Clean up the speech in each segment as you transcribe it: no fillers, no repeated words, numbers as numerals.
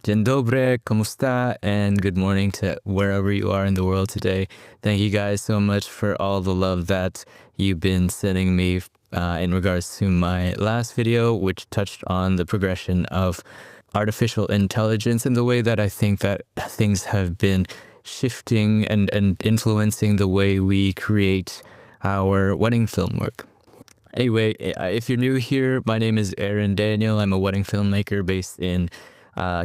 Dzień dobry, kumusta, and good morning to wherever you are in the world today. Thank you guys so much for all the love that you've been sending me in regards to my last video, which touched on the progression of artificial intelligence and the way that I think that things have been shifting and influencing the way we create our wedding film work. Anyway, if you're new here, my name is Aaron Daniel. I'm a wedding filmmaker based in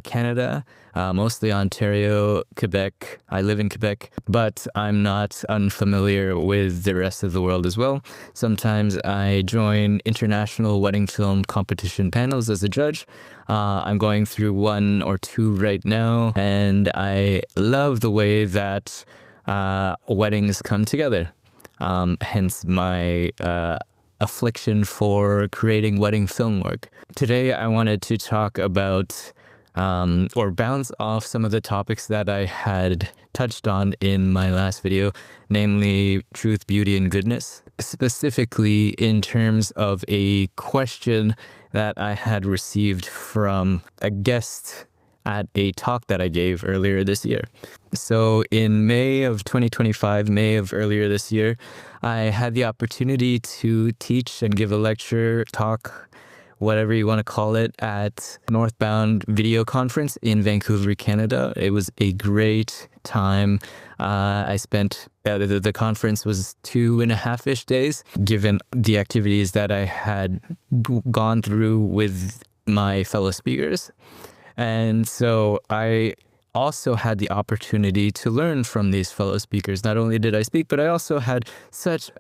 Canada, mostly Ontario, Quebec. I live in Quebec, but I'm not unfamiliar with the rest of the world as well. Sometimes I join international wedding film competition panels as a judge. I'm going through one or two right now, and I love the way that weddings come together. Hence my affliction for creating wedding film work. Today, I wanted to talk about or bounce off some of the topics that I had touched on in my last video, namely truth, beauty, and goodness, specifically in terms of a question that I had received from a guest at a talk that I gave earlier this year. So in May of 2025, May of earlier this year, I had the opportunity to teach and give a lecture, talk, whatever you want to call it, at Northbound Video Conference in Vancouver, Canada. It was a great time. I spent, the conference was 2.5-ish days, given the activities that I had gone through with my fellow speakers. And so I also had the opportunity to learn from these fellow speakers. Not only did I speak, but I also had such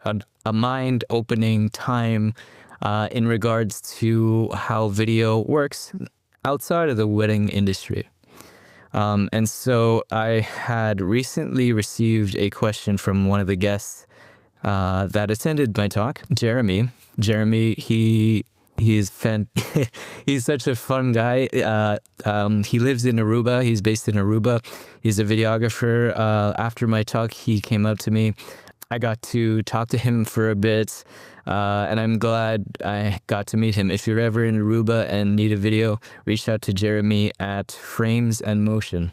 a mind-opening time in regards to how video works outside of the wedding industry. And so I had recently received a question from one of the guests that attended my talk, Jeremy. Jeremy, he's such a fun guy. He lives in Aruba. He's based in Aruba. He's a videographer. After my talk, he came up to me. I got to talk to him for a bit, and I'm glad I got to meet him. If you're ever in Aruba and need a video, reach out to Jeremy at Frames and Motion.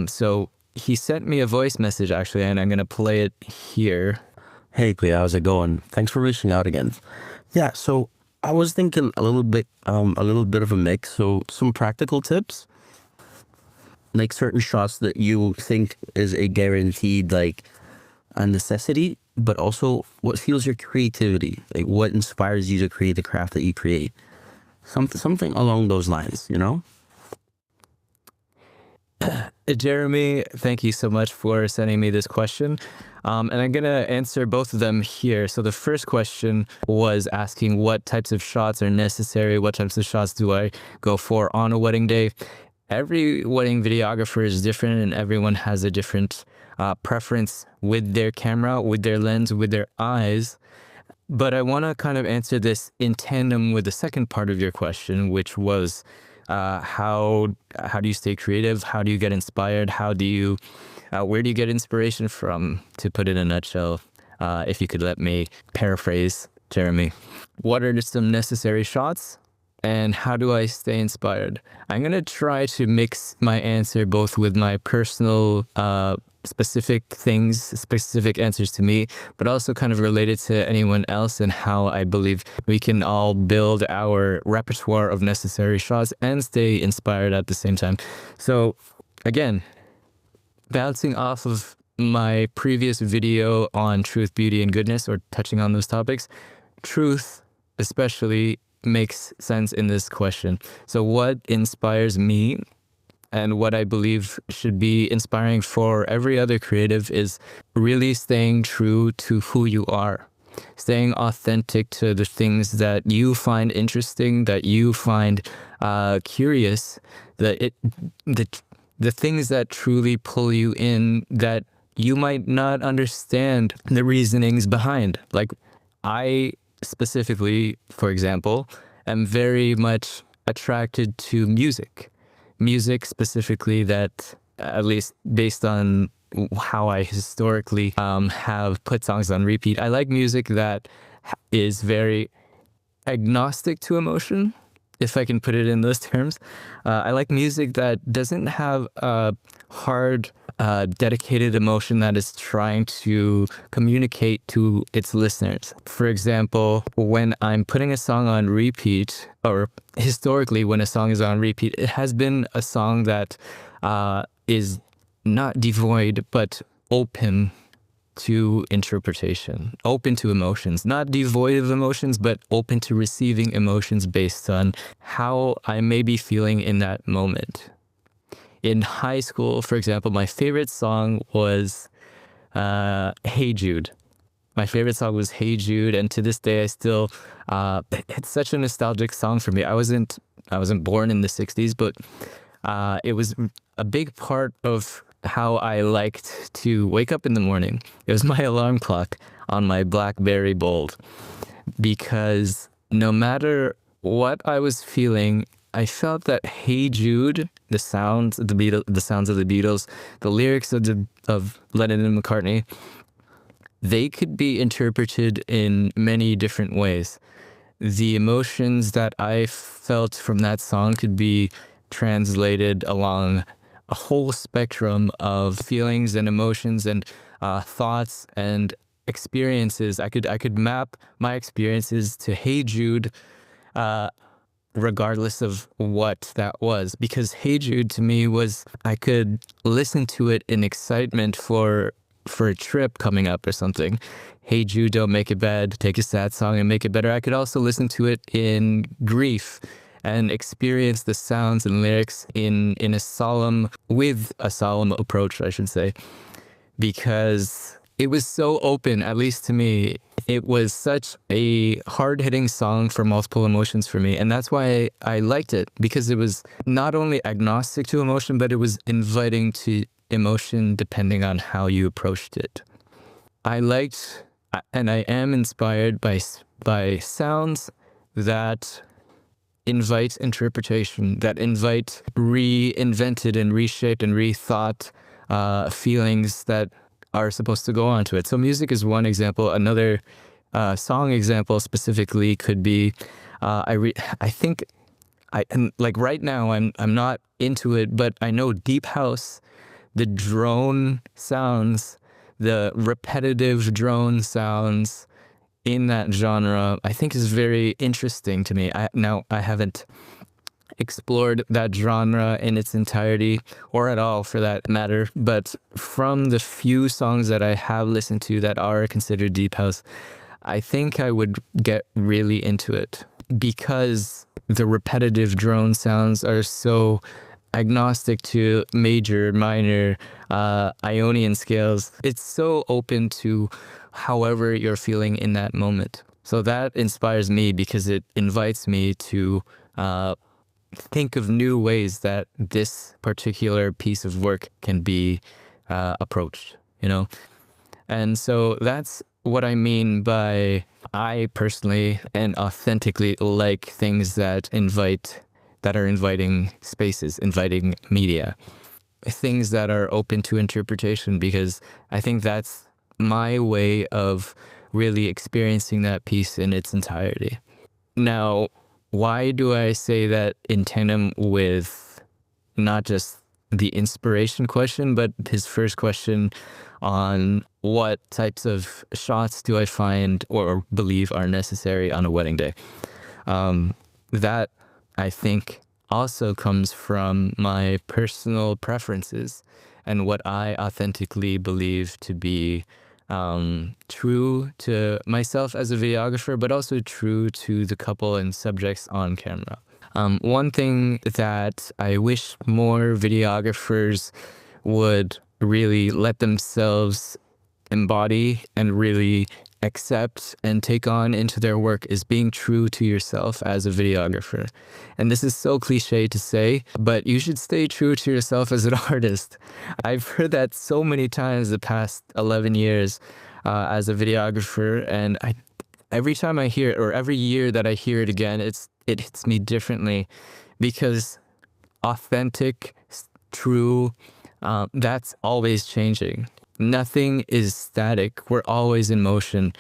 So he sent me a voice message, actually, and I'm going to play it here. Hey, Clea, how's it going? Thanks for reaching out again. Yeah, so I was thinking a little bit of a mix. So some practical tips, like certain shots that you think is a guaranteed, like a necessity, but also what fuels your creativity, like what inspires you to create the craft that you create. Something along those lines, you know? Jeremy, thank you so much for sending me this question. And I'm going to answer both of them here. So the first question was asking what types of shots are necessary, what types of shots do I go for on a wedding day. Every wedding videographer is different, and everyone has a different preference with their camera, with their lens, with their eyes. But I want to kind of answer this in tandem with the second part of your question, which was how do you stay creative? How do you get inspired? Where do you get inspiration from, to put it in a nutshell, if you could let me paraphrase Jeremy. What are some necessary shots? And how do I stay inspired? I'm going to try to mix my answer both with my personal specific things, specific answers to me, but also kind of related to anyone else, and how I believe we can all build our repertoire of necessary shots and stay inspired at the same time. So again, bouncing off of my previous video on truth, beauty, and goodness, or touching on those topics, truth especially makes sense in this question. So what inspires me, and what I believe should be inspiring for every other creative, is really staying true to who you are, staying authentic to the things that you find interesting, that you find curious, the things that truly pull you in, that you might not understand the reasonings behind. Like I specifically, for example, am very much attracted to music specifically, that, at least based on how I historically have put songs on repeat, I like music that is very agnostic to emotion. if I can put it in those terms. I like music that doesn't have a hard, dedicated emotion that is trying to communicate to its listeners. For example, when I'm putting a song on repeat, or historically when a song is on repeat, it has been a song that is not devoid, but open to interpretation, open to emotions, not devoid of emotions, but open to receiving emotions based on how I may be feeling in that moment. In high school, for example, my favorite song was Hey Jude. My favorite song was Hey Jude, and to this day, I still, it's such a nostalgic song for me. I wasn't born in the 60s, but it was a big part of how I liked to wake up in the morning. It was my alarm clock on my BlackBerry Bold, because no matter what I was feeling, I felt that Hey Jude, the sounds of the sounds of the Beatles, the lyrics of Lennon and McCartney, they could be interpreted in many different ways. The emotions that I felt from that song could be translated along a whole spectrum of feelings and emotions and thoughts and experiences. I could map my experiences to Hey Jude, regardless of what that was, because Hey Jude to me was, I could listen to it in excitement for a trip coming up or something. Hey Jude, don't make it bad. Take a sad song and make it better. I could also listen to it in grief and experience the sounds and lyrics with a solemn approach, I should say, because it was so open, at least to me. It was such a hard-hitting song for multiple emotions for me, and that's why I liked it, because it was not only agnostic to emotion, but it was inviting to emotion depending on how you approached it. I liked, and I am inspired by sounds that invite interpretation, that invite reinvented and reshaped and rethought feelings that are supposed to go onto it. So music is one example. Another song example specifically could be, I think, and like right now I'm not into it, but I know deep house, the drone sounds, the repetitive drone sounds in that genre, I think is very interesting to me. I haven't explored that genre in its entirety, or at all for that matter, but from the few songs that I have listened to that are considered deep house, I think I would get really into it, because the repetitive drone sounds are so agnostic to major, minor, Ionian scales. It's so open to however you're feeling in that moment. So that inspires me, because it invites me to think of new ways that this particular piece of work can be approached, you know? And so that's what I mean by, I personally and authentically like things that are inviting spaces, inviting media, things that are open to interpretation, because I think that's my way of really experiencing that piece in its entirety. Now, why do I say that in tandem with not just the inspiration question, but his first question on what types of shots do I find or believe are necessary on a wedding day? That, I think, also comes from my personal preferences and what I authentically believe to be true to myself as a videographer, but also true to the couple and subjects on camera. One thing that I wish more videographers would really let themselves embody and really accept and take on into their work is being true to yourself as a videographer. And this is so cliche to say, but you should stay true to yourself as an artist. I've heard that so many times the past 11 years as a videographer, and every time I hear it, or every year that I hear it again, it hits me differently, because authentic, true, that's always changing. Nothing is static. We're always in motion.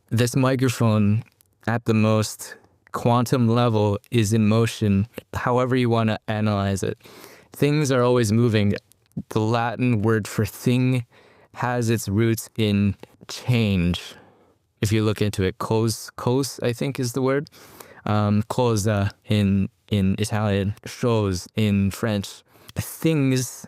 This microphone, at the most, quantum level is in motion, however you want to analyze it. Things are always moving. The Latin word for thing has its roots in change. If you look into it, cos, I think is the word. Cosa in Italian, chose in French. Things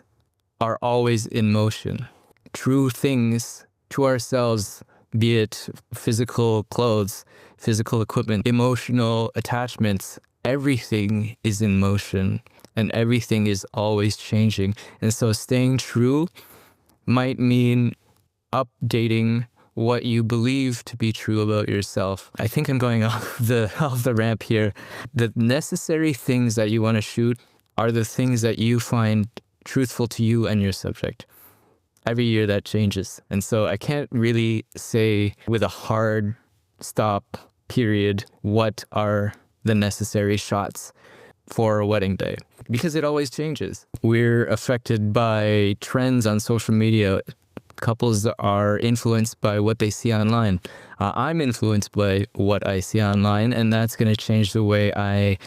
are always in motion. True things to ourselves, be it physical clothes, physical equipment, emotional attachments, everything is in motion and everything is always changing. And so staying true might mean updating what you believe to be true about yourself. I think I'm going off the ramp here. The necessary things that you want to shoot are the things that you find truthful to you and your subject. Every year that changes. And so I can't really say with a hard stop period what are the necessary shots for a wedding day, because it always changes. We're affected by trends on social media. Couples are influenced by what they see online. I'm influenced by what I see online, and that's going to change the way I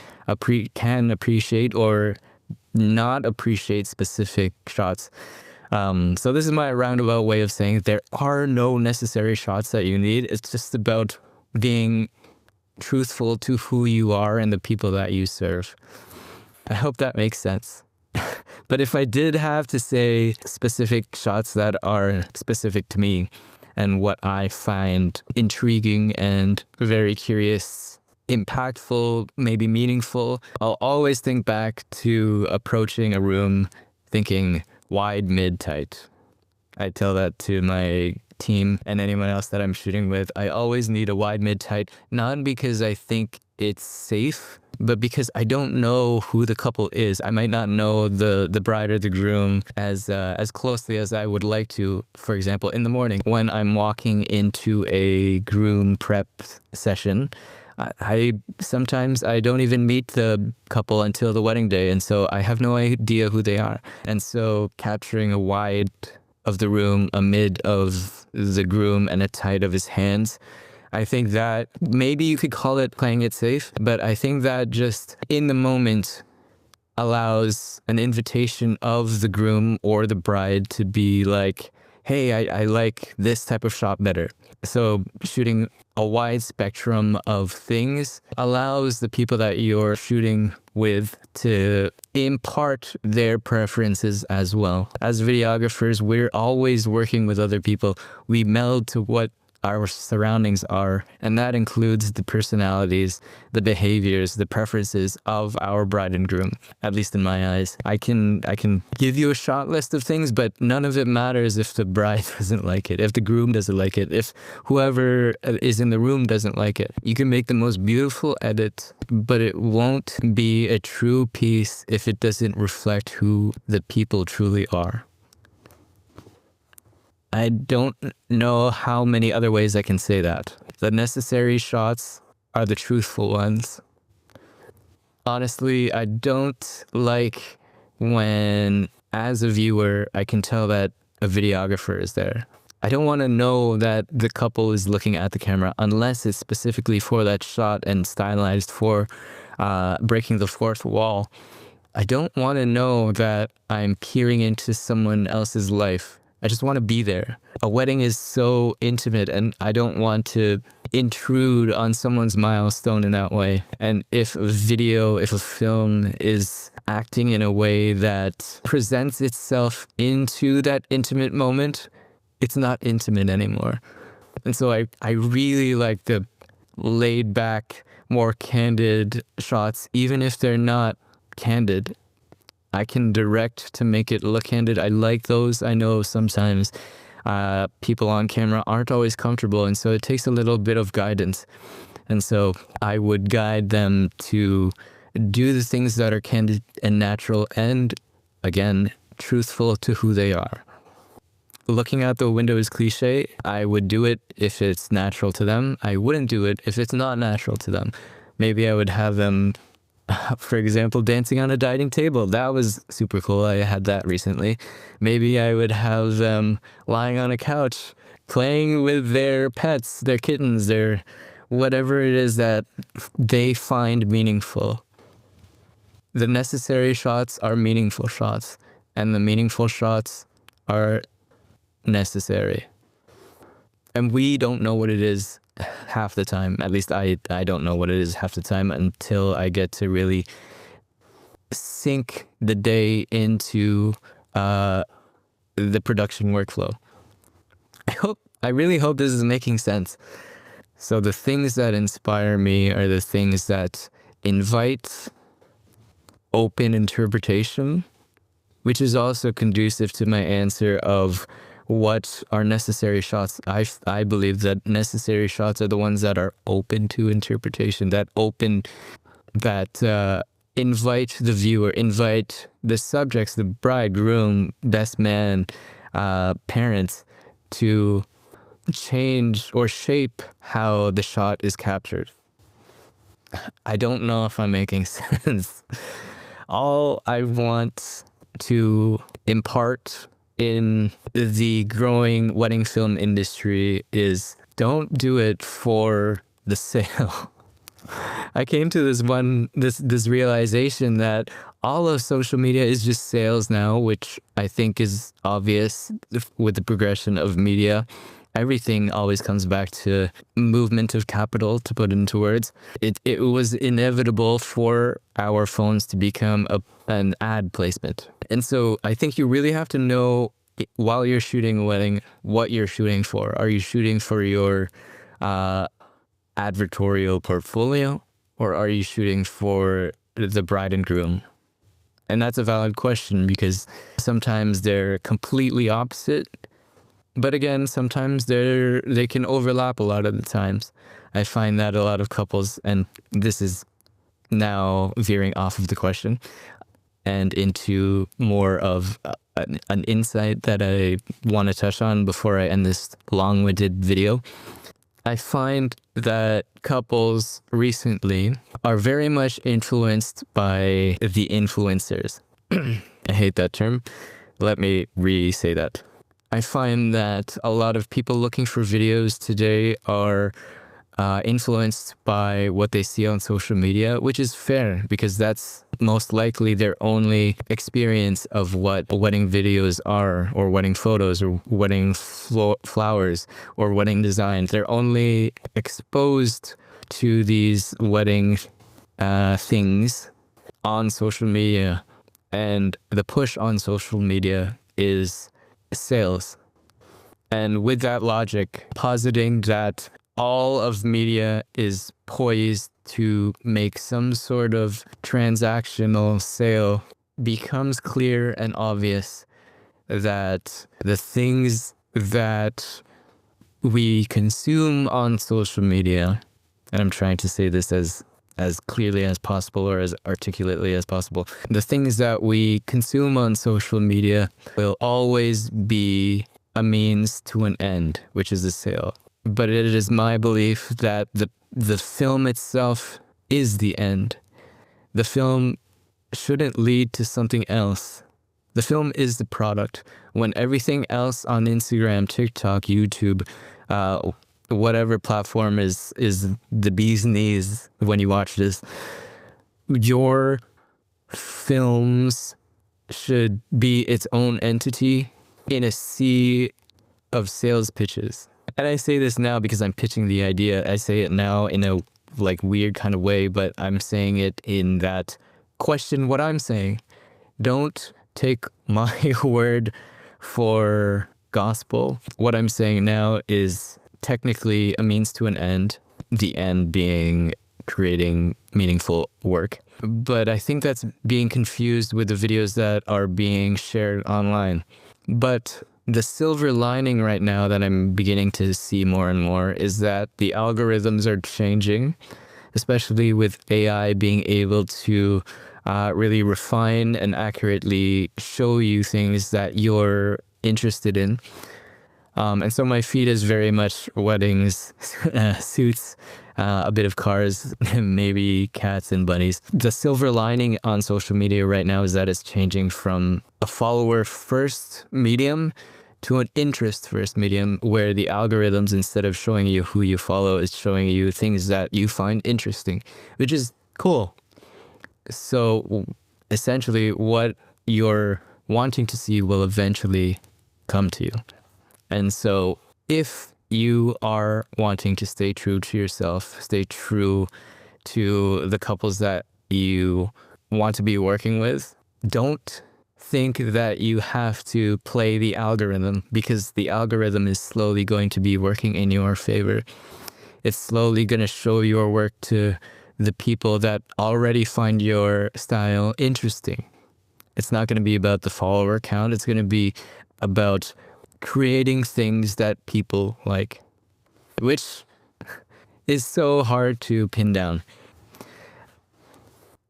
can appreciate or not appreciate specific shots. So this is my roundabout way of saying there are no necessary shots that you need. It's just about being truthful to who you are and the people that you serve. I hope that makes sense. But if I did have to say specific shots that are specific to me and what I find intriguing and very curious, impactful, maybe meaningful, I'll always think back to approaching a room thinking wide, mid, tight. I tell that to my team and anyone else that I'm shooting with. I always need a wide, mid, tight, not because I think it's safe, but because I don't know who the couple is. I might not know the bride or the groom as closely as I would like to. For example, in the morning when I'm walking into a groom prep session, I sometimes I don't even meet the couple until the wedding day, and so I have no idea who they are. And so capturing a wide of the room, a mid of the groom, and a tight of his hands, I think that maybe you could call it playing it safe, but I think that just in the moment allows an invitation of the groom or the bride to be like, hey, I like this type of shot better. So shooting a wide spectrum of things allows the people that you're shooting with to impart their preferences as well. As videographers, we're always working with other people. We meld to what our surroundings are, and that includes the personalities, the behaviors, the preferences of our bride and groom, at least in my eyes. I can give you a shot list of things, but none of it matters if the bride doesn't like it, if the groom doesn't like it, if whoever is in the room doesn't like it. You can make the most beautiful edit, but it won't be a true piece if it doesn't reflect who the people truly are. I don't know how many other ways I can say that. The necessary shots are the truthful ones. Honestly, I don't like when, as a viewer, I can tell that a videographer is there. I don't want to know that the couple is looking at the camera unless it's specifically for that shot and stylized for breaking the fourth wall. I don't want to know that I'm peering into someone else's life. I just want to be there. A wedding is so intimate, and I don't want to intrude on someone's milestone in that way. And if a film is acting in a way that presents itself into that intimate moment, it's not intimate anymore. And so I really like the laid back, more candid shots, even if they're not candid. I can direct to make it look candid. I like those. I know sometimes people on camera aren't always comfortable, and so it takes a little bit of guidance. And so I would guide them to do the things that are candid and natural and, again, truthful to who they are. Looking out the window is cliche. I would do it if it's natural to them. I wouldn't do it if it's not natural to them. Maybe I would have them, for example, dancing on a dining table. That was super cool. I had that recently. Maybe I would have them lying on a couch, playing with their pets, their kittens, their whatever it is that they find meaningful. The necessary shots are meaningful shots, and the meaningful shots are necessary. And we don't know what it is half the time. At least I don't know what it is half the time until I get to really sink the day into the production workflow. I really hope this is making sense. So the things that inspire me are the things that invite open interpretation, which is also conducive to my answer of what are necessary shots. I believe that necessary shots are the ones that are open to interpretation, that invite the viewer, invite the subjects, the bride, groom, best man, parents, to change or shape how the shot is captured. I don't know if I'm making sense. All I want to impart in the growing wedding film industry is don't do it for the sale. I came to this realization that all of social media is just sales now, which I think is obvious with the progression of media. Everything always comes back to movement of capital, to put into words. It was inevitable for our phones to become an ad placement. And so I think you really have to know while you're shooting a wedding what you're shooting for. Are you shooting for your advertorial portfolio, or are you shooting for the bride and groom? And that's a valid question, because sometimes they're completely opposite. But again, sometimes they can overlap a lot of the times. I find that a lot of couples, and this is now veering off of the question and into more of an insight that I want to touch on before I end this long-winded video. I find that couples recently are very much influenced by the influencers. I hate that term. Let me re-say that. I find that a lot of people looking for videos today are influenced by what they see on social media, which is fair, because that's most likely their only experience of what wedding videos are, or wedding photos, or wedding flowers, or wedding designs. They're only exposed to these wedding things on social media, and the push on social media is sales. And with that logic, positing that all of media is poised to make some sort of transactional sale, becomes clear and obvious that the things that we consume on social media, and I'm trying to say this as clearly as possible, or as articulately as possible, the things that we consume on social media will always be a means to an end, which is a sale. But it is my belief that the film itself is the end. The film shouldn't lead to something else. The film is the product. When everything else on Instagram, TikTok, YouTube, whatever platform is the bee's knees when you watch this, your films should be its own entity in a sea of sales pitches. And I say this now because I'm pitching the idea. I say it now in a weird kind of way, but I'm saying it in that question what I'm saying. Don't take my word for gospel. What I'm saying now is technically a means to an end, the end being creating meaningful work. But I think that's being confused with the videos that are being shared online. But the silver lining right now that I'm beginning to see more and more is that the algorithms are changing, especially with AI being able to really refine and accurately show you things that you're interested in. And so my feed is very much weddings, suits, a bit of cars, maybe cats and bunnies. The silver lining on social media right now is that it's changing from a follower first medium to an interest first medium where the algorithms, instead of showing you who you follow, is showing you things that you find interesting, which is cool. So essentially, what you're wanting to see will eventually come to you. And so if you are wanting to stay true to yourself, stay true to the couples that you want to be working with, don't think that you have to play the algorithm, because the algorithm is slowly going to be working in your favor. It's slowly going to show your work to the people that already find your style interesting. It's not going to be about the follower count. It's going to be about creating things that people like, which is so hard to pin down.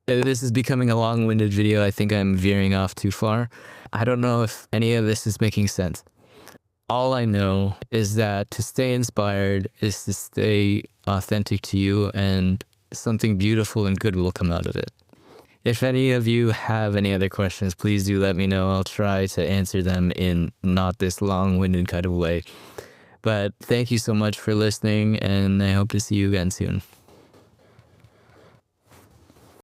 This is becoming a long-winded video. I think I'm veering off too far. I don't know if any of this is making sense. All I know is that to stay inspired is to stay authentic to you, and something beautiful and good will come out of it. If any of you have any other questions, please do let me know. I'll try to answer them in not this long-winded kind of way. But thank you so much for listening, and I hope to see you again soon.